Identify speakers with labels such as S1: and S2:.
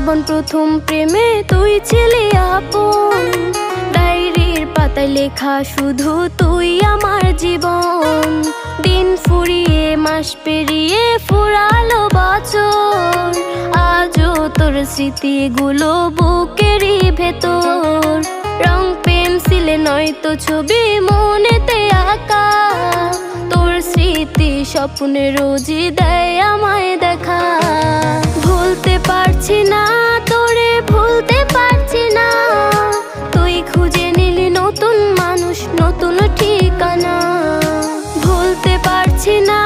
S1: জীবন প্রথম প্রেমে তুই ছিলি আপন, ডায়েরির পাতায় লেখা শুধু তুই আমার জীবন। দিন ফুরিয়ে মাস পেরিয়ে ফুরালো বছর, আজও তোর স্মৃতিগুলো বুকেরই ভেতর। রং পেন্সিলে নয়তো ছবি মনেতে আঁকা, তোর স্মৃতি স্বপ্নে রোজই দেয় আমায় দেখা। ভুলতে পারছি না তোরে, ভুলতে পারছি না, তুই খুঁজে নিলি নতুন মানুষ, নতুন ঠিকানা। ভুলতে পারছি না